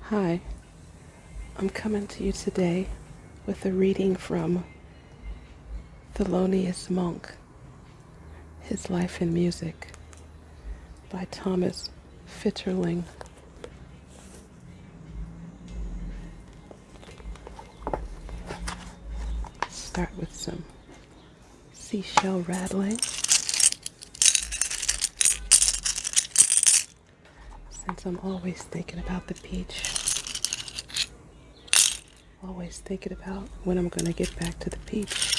Hi, I'm coming to you today with a reading from Thelonious Monk, His Life in Music by Thomas Fitterling. Start with some seashell rattling, since I'm always thinking about the beach, always thinking about when I'm going to get back to the beach.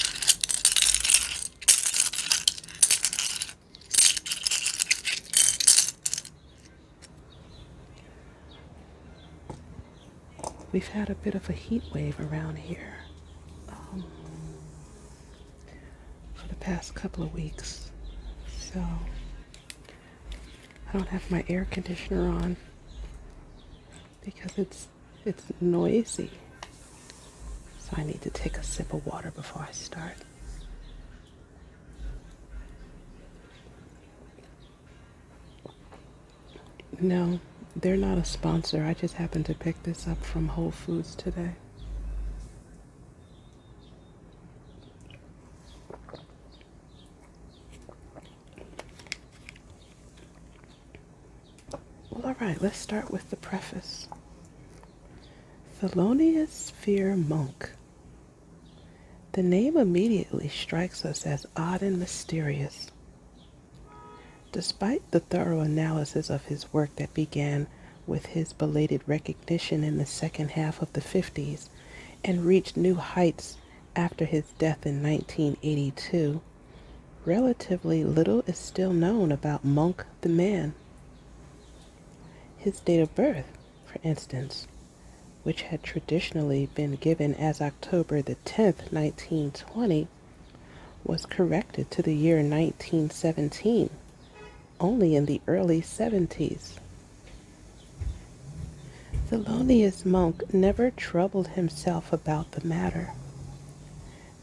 We've had a bit of a heat wave around here for the past couple of weeks, so I don't have my air conditioner on because it's noisy. So I need to take a sip of water before I start. No, they're not a sponsor. I just happened to pick this up from Whole Foods today. Well, all right, let's start with the preface. Thelonious Monk. The name immediately strikes us as odd and mysterious. Despite the thorough analysis of his work that began with his belated recognition in the second half of the 50s and reached new heights after his death in 1982, relatively little is still known about Monk the man. His date of birth, for instance, which had traditionally been given as October the 10th, 1920, was corrected to the year 1917, only in the early 70s. Thelonious Monk never troubled himself about the matter.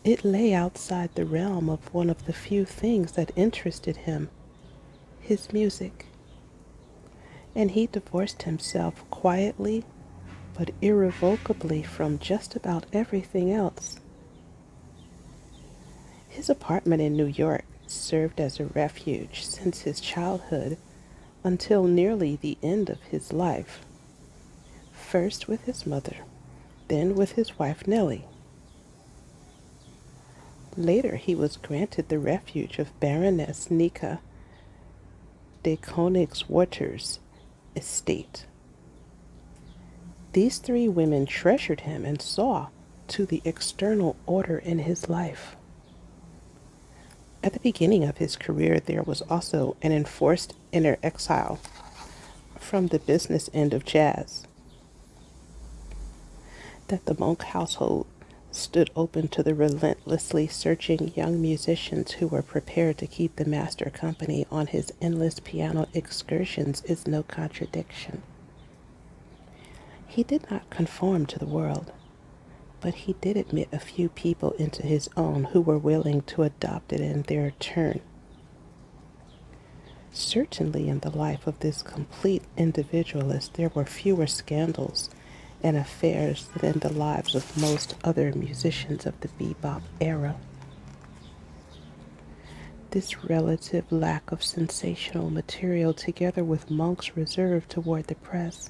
It lay outside the realm of one of the few things that interested him, his music. And he divorced himself quietly but irrevocably from just about everything else. His apartment in New York served as a refuge since his childhood until nearly the end of his life, first with his mother, then with his wife Nellie. Later he was granted the refuge of Baroness Nika de Königswarter's estate. These three women treasured him and saw to the external order in his life. At the beginning of his career, there was also an enforced inner exile from the business end of jazz, that the Monk household stood open to the relentlessly searching young musicians who were prepared to keep the master company on his endless piano excursions is no contradiction. He did not conform to the world, but he did admit a few people into his own who were willing to adopt it in their turn. Certainly in the life of this complete individualist there were fewer scandals and affairs than in the lives of most other musicians of the bebop era. This relative lack of sensational material, together with Monk's reserve toward the press,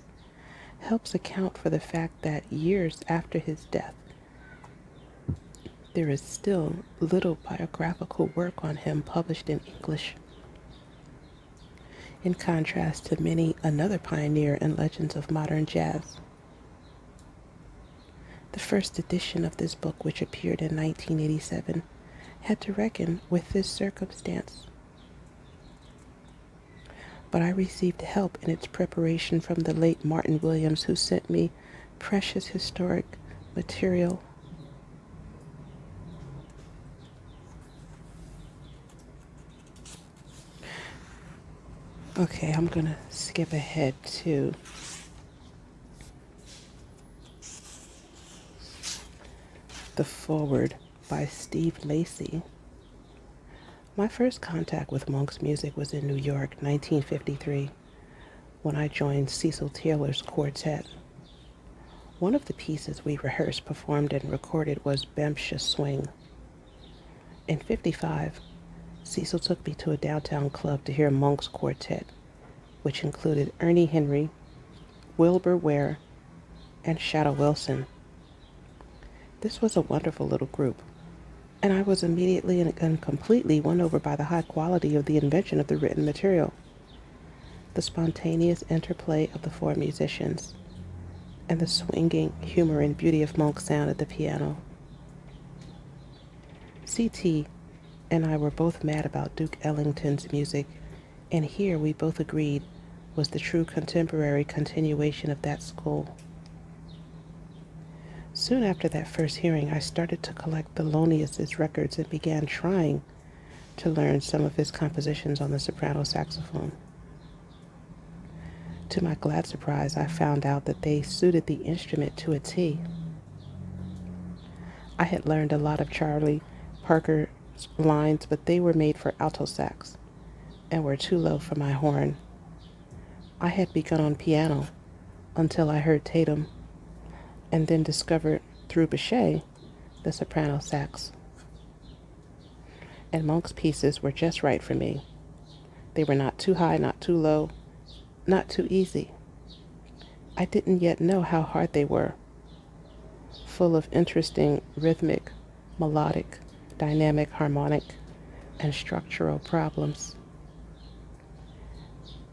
helps account for the fact that years after his death, there is still little biographical work on him published in English. In contrast to many another pioneer and legends of modern jazz. The first edition of this book, which appeared in 1987, had to reckon with this circumstance. But I received help in its preparation from the late Martin Williams, who sent me precious historic material. Okay, I'm going to skip ahead to the foreword by Steve Lacy. My first contact with Monk's music was in New York, 1953, when I joined Cecil Taylor's quartet. One of the pieces we rehearsed, performed, and recorded was Bamsha Swing. In '55, Cecil took me to a downtown club to hear Monk's quartet, which included Ernie Henry, Wilbur Ware, and Shadow Wilson. This was a wonderful little group, and I was immediately and completely won over by the high quality of the invention of the written material, the spontaneous interplay of the four musicians, and the swinging humor and beauty of Monk's sound at the piano. C.T. and I were both mad about Duke Ellington's music, and here we both agreed was the true contemporary continuation of that school. Soon after that first hearing, I started to collect Thelonious' records and began trying to learn some of his compositions on the soprano saxophone. To my glad surprise, I found out that they suited the instrument to a T. I had learned a lot of Charlie Parker's lines, but they were made for alto sax and were too low for my horn. I had begun on piano until I heard Tatum, and then discovered through Bechet the soprano sax. And Monk's pieces were just right for me. They were not too high, not too low, not too easy. I didn't yet know how hard they were, full of interesting rhythmic, melodic, dynamic, harmonic, and structural problems.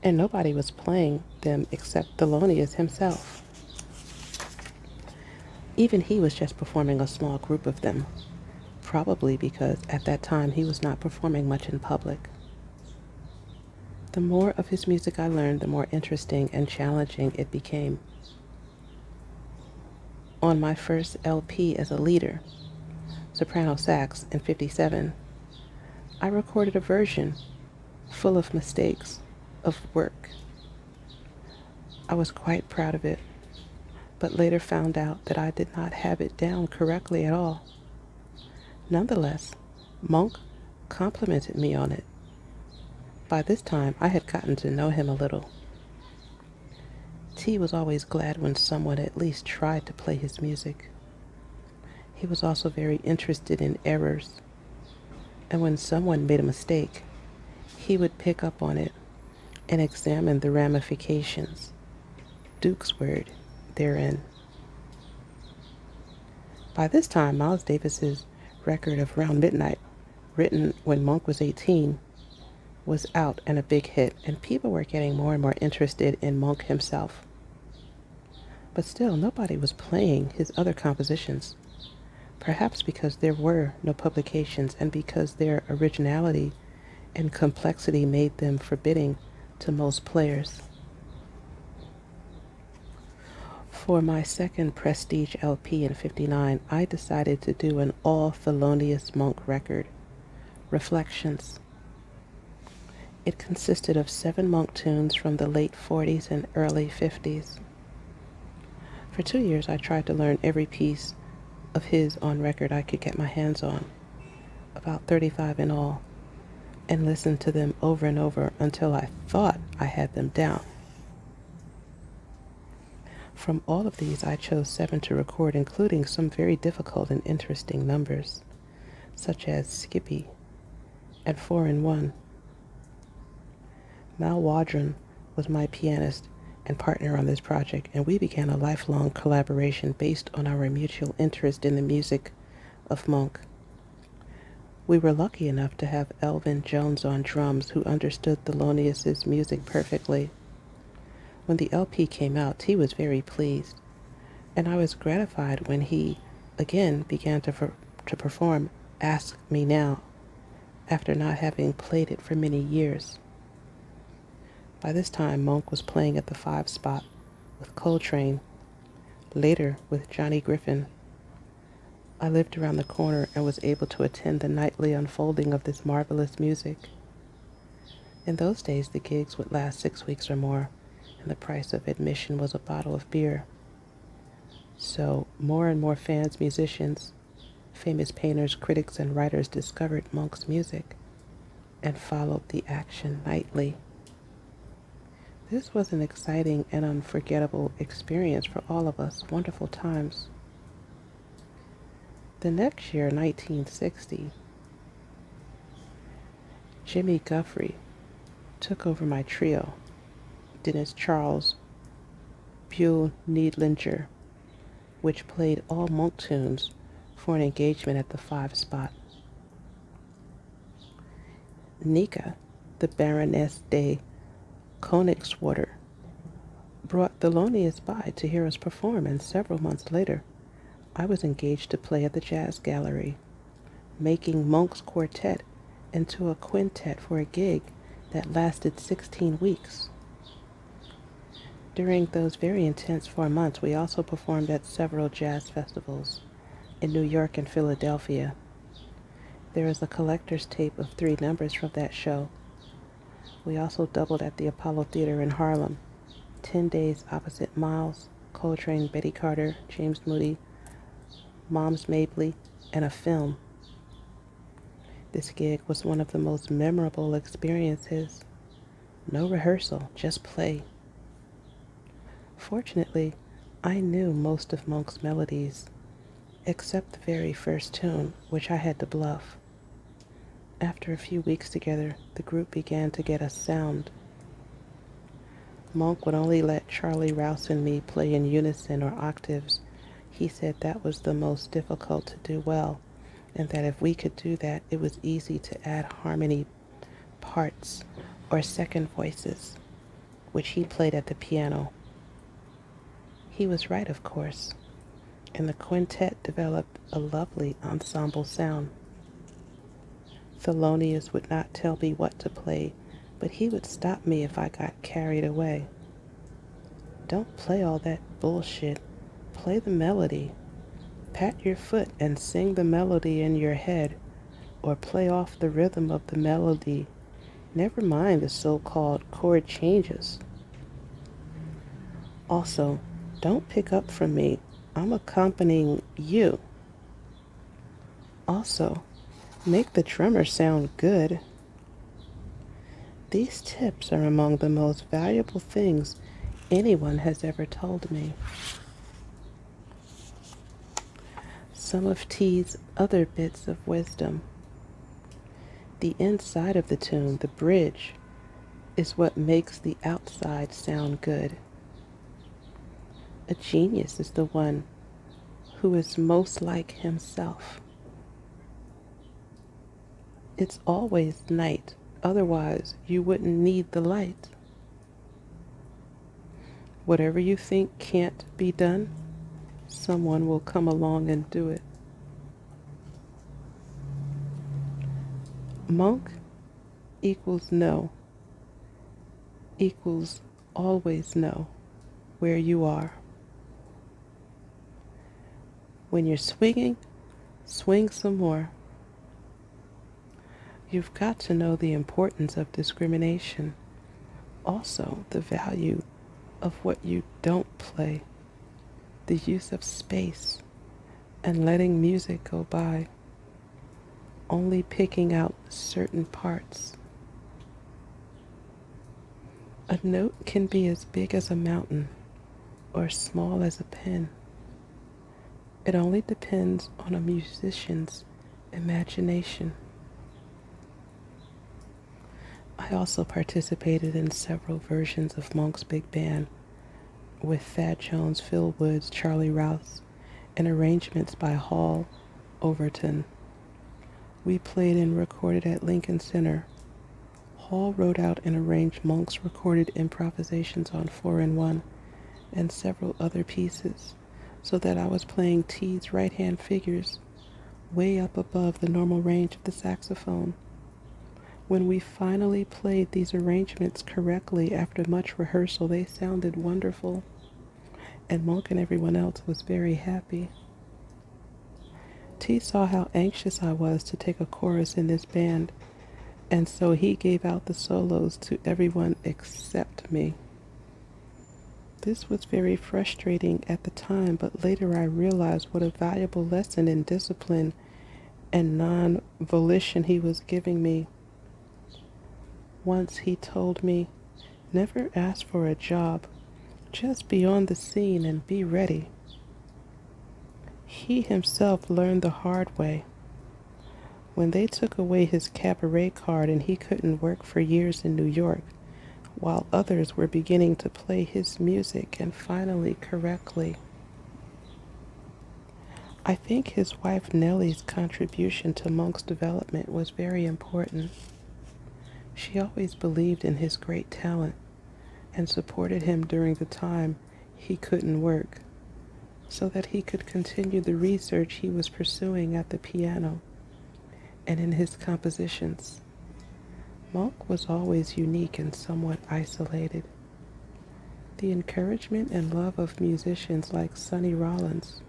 And nobody was playing them except Thelonious himself. Even he was just performing a small group of them, probably because at that time he was not performing much in public. The more of his music I learned, the more interesting and challenging it became. On my first LP as a leader, soprano sax, in '57, I recorded a version full of mistakes of work. I was quite proud of it, but later found out that I did not have it down correctly at all. Nonetheless, Monk complimented me on it. By this time, I had gotten to know him a little. T was always glad when someone at least tried to play his music. He was also very interested in errors, and when someone made a mistake, he would pick up on it and examine the ramifications, Duke's word, therein. By this time, Miles Davis's record of Round Midnight, written when Monk was 18, was out and a big hit, and people were getting more and more interested in Monk himself. But still, nobody was playing his other compositions, perhaps because there were no publications and because their originality and complexity made them forbidding to most players. For my second prestige LP in '59, I decided to do an all Thelonious Monk record, Reflections. It consisted of 7 Monk tunes from the late '40s and early '50s. For 2 years, I tried to learn every piece of his on record I could get my hands on, about 35 in all, and listened to them over and over until I thought I had them down. From all of these, I chose 7 to record, including some very difficult and interesting numbers, such as Skippy and 4 in 1. Mal Wadron was my pianist and partner on this project, and we began a lifelong collaboration based on our mutual interest in the music of Monk. We were lucky enough to have Elvin Jones on drums, who understood Thelonious' music perfectly. When the LP came out, he was very pleased, and I was gratified when he again began to perform Ask Me Now, after not having played it for many years. By this time, Monk was playing at the 5 spot with Coltrane, later with Johnny Griffin. I lived around the corner and was able to attend the nightly unfolding of this marvelous music. In those days, the gigs would last 6 weeks or more, and the price of admission was a bottle of beer. So more and more fans, musicians, famous painters, critics, and writers discovered Monk's music and followed the action nightly. This was an exciting and unforgettable experience for all of us, wonderful times. The next year, 1960, Jimmy Guthrie took over my trio. Dennis Charles Buell Needlinger, which played all Monk tunes for an engagement at the 5 spot. Nika, the Baroness de Königswater, brought Thelonious by to hear us perform, and several months later, I was engaged to play at the Jazz Gallery, making Monk's quartet into a quintet for a gig that lasted 16 weeks. During those very intense 4 months, we also performed at several jazz festivals in New York and Philadelphia. There is a collector's tape of 3 numbers from that show. We also doubled at the Apollo Theater in Harlem, 10 days opposite Miles, Coltrane, Betty Carter, James Moody, Moms Mabley, and a film. This gig was one of the most memorable experiences. No rehearsal, just play. Fortunately, I knew most of Monk's melodies, except the very first tune, which I had to bluff. After a few weeks together, the group began to get a sound. Monk would only let Charlie Rouse and me play in unison or octaves. He said that was the most difficult to do well, and that if we could do that, it was easy to add harmony parts or second voices, which he played at the piano. He was right, of course, and the quintet developed a lovely ensemble sound. Thelonious would not tell me what to play, but he would stop me if I got carried away. Don't play all that bullshit. Play the melody. Pat your foot and sing the melody in your head, or play off the rhythm of the melody. Never mind the so-called chord changes. Also, don't pick up from me. I'm accompanying you. Also, make the drummer sound good. These tips are among the most valuable things anyone has ever told me. Some of T's other bits of wisdom. The inside of the tune, the bridge, is what makes the outside sound good. A genius is the one who is most like himself. It's always night, otherwise you wouldn't need the light. Whatever you think can't be done, someone will come along and do it. Monk equals no, equals always know where you are. When you're swinging, swing some more. You've got to know the importance of discrimination, also the value of what you don't play, the use of space, and letting music go by, only picking out certain parts. A note can be as big as a mountain or small as a pin. It only depends on a musician's imagination. I also participated in several versions of Monk's Big Band with Thad Jones, Phil Woods, Charlie Rouse, and arrangements by Hall Overton. We played and recorded at Lincoln Center. Hall wrote out and arranged Monk's recorded improvisations on 4-in-1 and several other pieces, so that I was playing T's right-hand figures way up above the normal range of the saxophone. When we finally played these arrangements correctly after much rehearsal, they sounded wonderful, and Monk and everyone else was very happy. T saw how anxious I was to take a chorus in this band, and so he gave out the solos to everyone except me. This was very frustrating at the time, but later I realized what a valuable lesson in discipline and non-volition he was giving me. Once he told me, Never ask for a job, just be on the scene and be ready. He himself learned the hard way. When they took away his cabaret card and he couldn't work for years in New York, while others were beginning to play his music and finally correctly. I think his wife Nellie's contribution to Monk's development was very important. She always believed in his great talent and supported him during the time he couldn't work, so that he could continue the research he was pursuing at the piano and in his compositions. Monk was always unique and somewhat isolated. The encouragement and love of musicians like Sonny Rollins.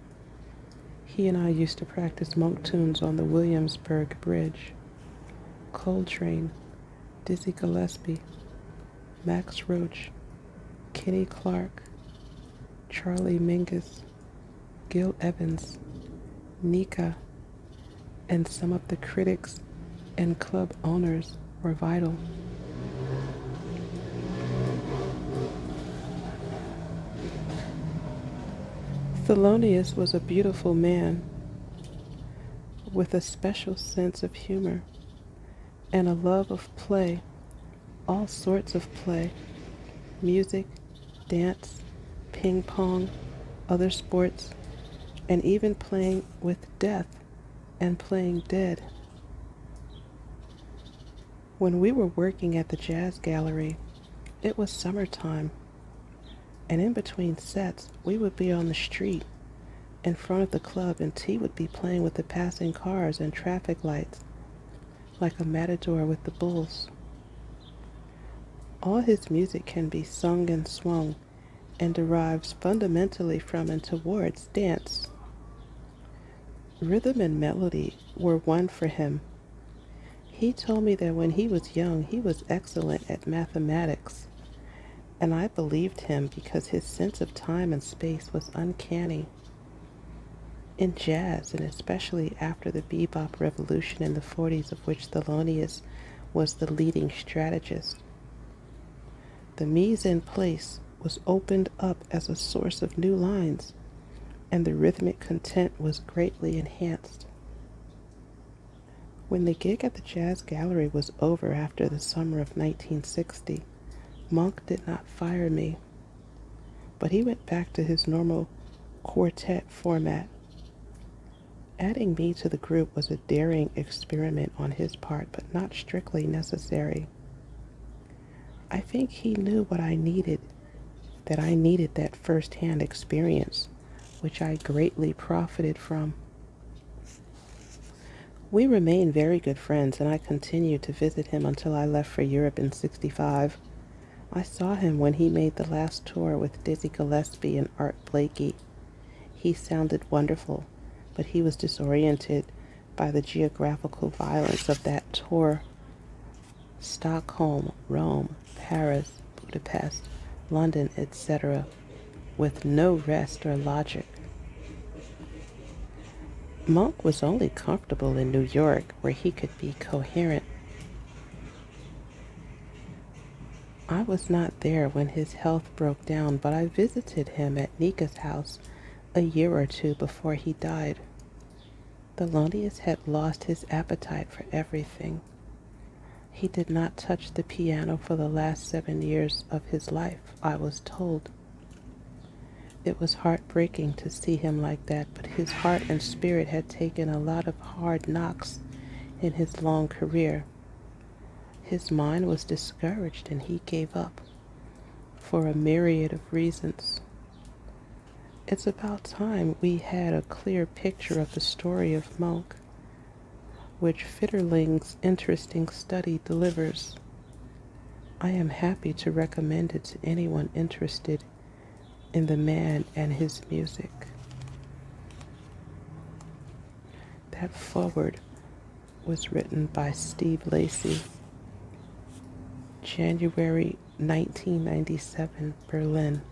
He and I used to practice Monk tunes on the Williamsburg Bridge. Coltrane, Dizzy Gillespie, Max Roach, Kenny Clarke, Charlie Mingus, Gil Evans, Nika, and some of the critics and club owners were vital. Thelonious was a beautiful man with a special sense of humor and a love of play, all sorts of play, music, dance, ping pong, other sports, and even playing with death and playing dead. When we were working at the Jazz Gallery, it was summertime, and in between sets, we would be on the street in front of the club, and T would be playing with the passing cars and traffic lights like a matador with the bulls. All his music can be sung and swung and derives fundamentally from and towards dance. Rhythm and melody were one for him. He told me that when he was young, he was excellent at mathematics, and I believed him because his sense of time and space was uncanny. In jazz, and especially after the bebop revolution in the 40s, of which Thelonious was the leading strategist, the mise en place was opened up as a source of new lines, and the rhythmic content was greatly enhanced. When the gig at the Jazz Gallery was over after the summer of 1960, Monk did not fire me, but he went back to his normal quartet format. Adding me to the group was a daring experiment on his part, but not strictly necessary. I think he knew what I needed, that I needed that first-hand experience, which I greatly profited from. We remained very good friends, and I continued to visit him until I left for Europe in '65. I saw him when he made the last tour with Dizzy Gillespie and Art Blakey. He sounded wonderful, but he was disoriented by the geographical violence of that tour. Stockholm, Rome, Paris, Budapest, London, etc., with no rest or logic. Monk was only comfortable in New York, where he could be coherent. I was not there when his health broke down, but I visited him at Nika's house a year or two before he died. Thelonious had lost his appetite for everything. He did not touch the piano for the last 7 years of his life, I was told. It was heartbreaking to see him like that, but his heart and spirit had taken a lot of hard knocks in his long career. His mind was discouraged and he gave up for a myriad of reasons. It's about time we had a clear picture of the story of Monk, which Fitterling's interesting study delivers. I am happy to recommend it to anyone interested in the man and his music. That foreword was written by Steve Lacy, January 1997, Berlin.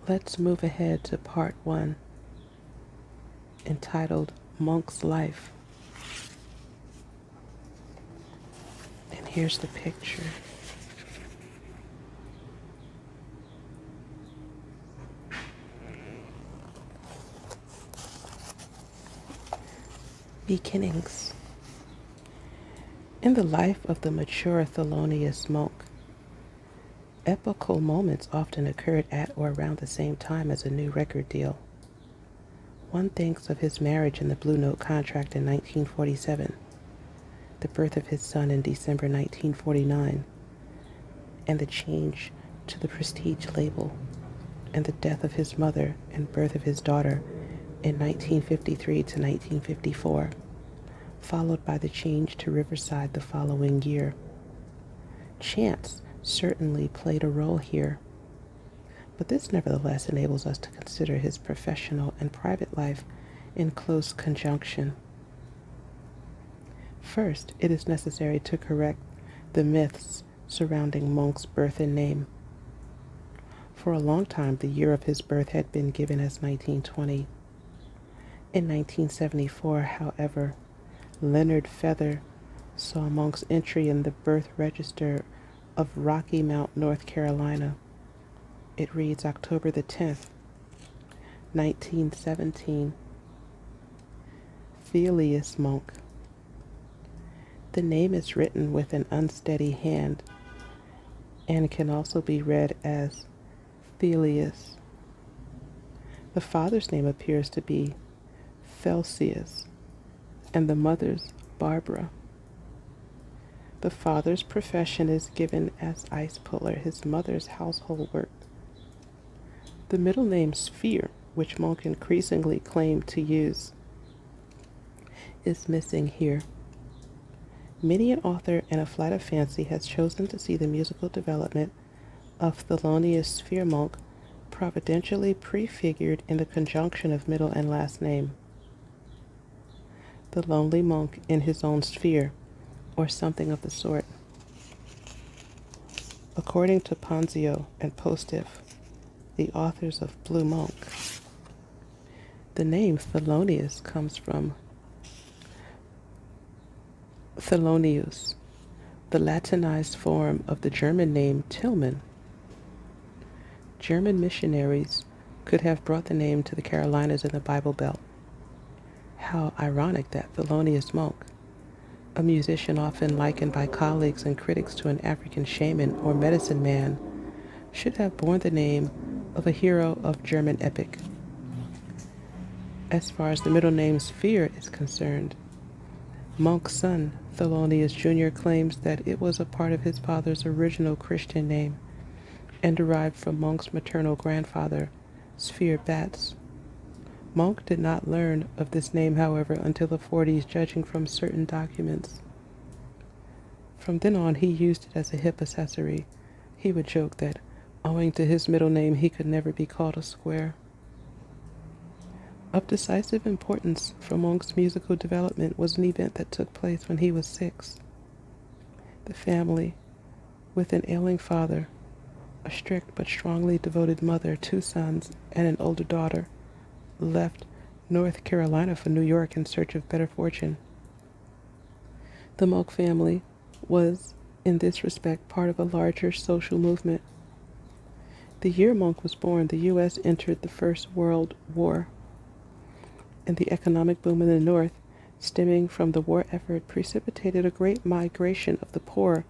Let's move ahead to part 1, entitled Monk's Life. And Here's the picture. Beginnings. In the life of the mature Thelonious Monk, epochal moments often occurred at or around the same time as a new record deal. One thinks of his marriage and the Blue Note contract in 1947, the birth of his son in December 1949, and the change to the Prestige label, and the death of his mother and birth of his daughter in 1953 to 1954, followed by the change to Riverside the following year. Chance certainly played a role here, but this nevertheless enables us to consider his professional and private life in close conjunction. First, it is necessary to correct the myths surrounding Monk's birth and name. For a long time, the year of his birth had been given as 1920. In 1974, however, Leonard Feather saw Monk's entry in the birth register of Rocky Mount, North Carolina. It reads October the 10th, 1917. Thelonious Monk. The name is written with an unsteady hand and can also be read as Thelius. The father's name appears to be Thelsius, and the mother's Barbara. The father's profession is given as ice puller, his mother's household work. The middle name Sphere, which Monk increasingly claimed to use, is missing here. Many an author and a flight of fancy has chosen to see the musical development of Thelonious Sphere Monk providentially prefigured in the conjunction of middle and last name. The lonely monk in his own sphere, or something of the sort. According to Ponzio and Postiff, the authors of Blue Monk, the name Thelonious comes from Thelonious, the Latinized form of the German name Tillman. German missionaries could have brought the name to the Carolinas in the Bible Belt. How ironic that Thelonious Monk, a musician often likened by colleagues and critics to an African shaman or medicine man, should have borne the name of a hero of German epic. As far as the middle name Sphere is concerned, Monk's son, Thelonious Jr., claims that it was a part of his father's original Christian name and derived from Monk's maternal grandfather, Sphere Batts. Monk did not learn of this name, however, until the 40s, judging from certain documents. From then on, he used it as a hip accessory. He would joke that, owing to his middle name, he could never be called a square. Of decisive importance for Monk's musical development was an event that took place when he was 6. The family, with an ailing father, a strict but strongly devoted mother, 2 sons, and an older daughter, left North Carolina for New York in search of better fortune. The Monk family was, in this respect, part of a larger social movement. The year Monk was born, the U.S. entered the First World War, and the economic boom in the North, stemming from the war effort, precipitated a great migration of the poor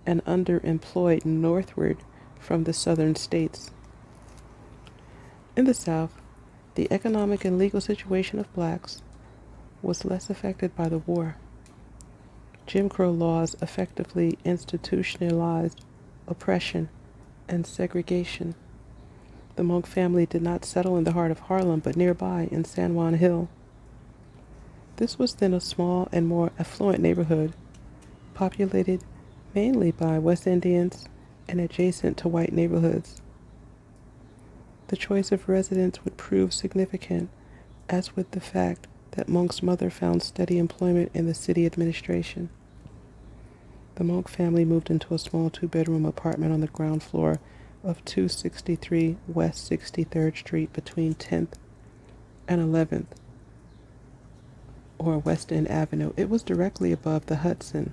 and underemployed northward from the southern states. In the South, the economic and legal situation of blacks was less affected by the war. Jim Crow laws effectively institutionalized oppression and segregation. The Monk family did not settle in the heart of Harlem, but nearby in San Juan Hill. This was then a small and more affluent neighborhood, populated mainly by West Indians and adjacent to white neighborhoods. The choice of residence would prove significant, as would the fact that Monk's mother found steady employment in the city administration. The Monk family moved into a small 2-bedroom apartment on the ground floor of 263 West 63rd Street between 10th and 11th, or West End Avenue. It was directly above the Hudson,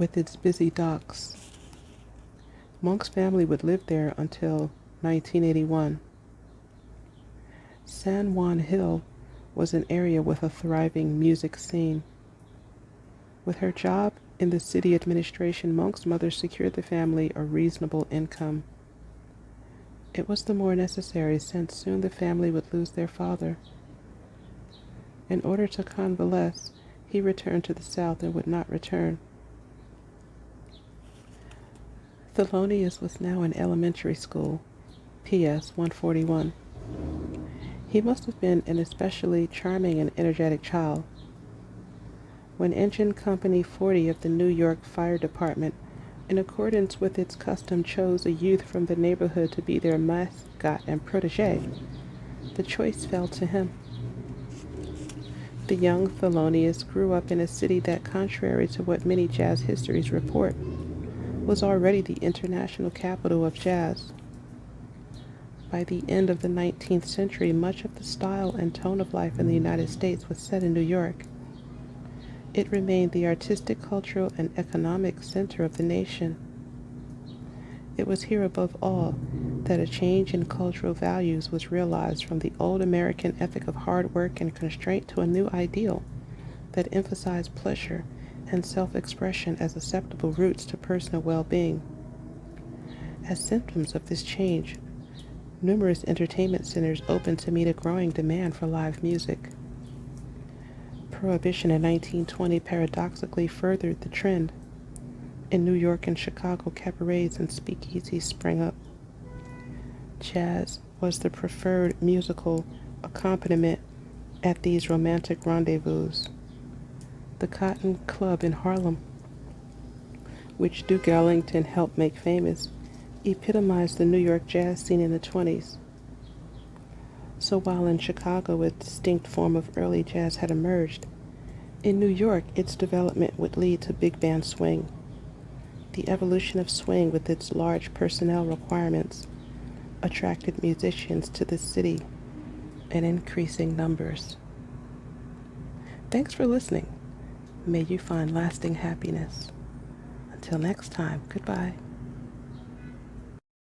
with its busy docks. Monk's family would live there until 1981. San Juan Hill was an area with a thriving music scene. With her job in the city administration, Monk's mother secured the family a reasonable income. It was the more necessary since soon the family would lose their father. In order to convalesce, he returned to the South and would not return. Thelonious was now in elementary school. P.S. 141. He must have been an especially charming and energetic child. When Engine Company 40 of the New York Fire Department, in accordance with its custom, chose a youth from the neighborhood to be their mascot and protege, the choice fell to him. The young Thelonious grew up in a city that, contrary to what many jazz histories report, was already the international capital of jazz. By the end of the 19th century, much of the style and tone of life in the United States was set in New York. It remained the artistic, cultural, and economic center of the nation. It was here, above all, that a change in cultural values was realized from the old American ethic of hard work and constraint to a new ideal that emphasized pleasure and self-expression as acceptable routes to personal well-being. As symptoms of this change, numerous entertainment centers opened to meet a growing demand for live music. Prohibition in 1920 paradoxically furthered the trend. In New York and Chicago, cabarets and speakeasies sprang up. Jazz was the preferred musical accompaniment at these romantic rendezvous. The Cotton Club in Harlem, which Duke Ellington helped make famous, epitomized the New York jazz scene in the 20s. So while in Chicago a distinct form of early jazz had emerged, in New York its development would lead to big band swing. The evolution of swing, with its large personnel requirements, attracted musicians to the city in increasing numbers. Thanks for listening. May you find lasting happiness. Until next time, goodbye.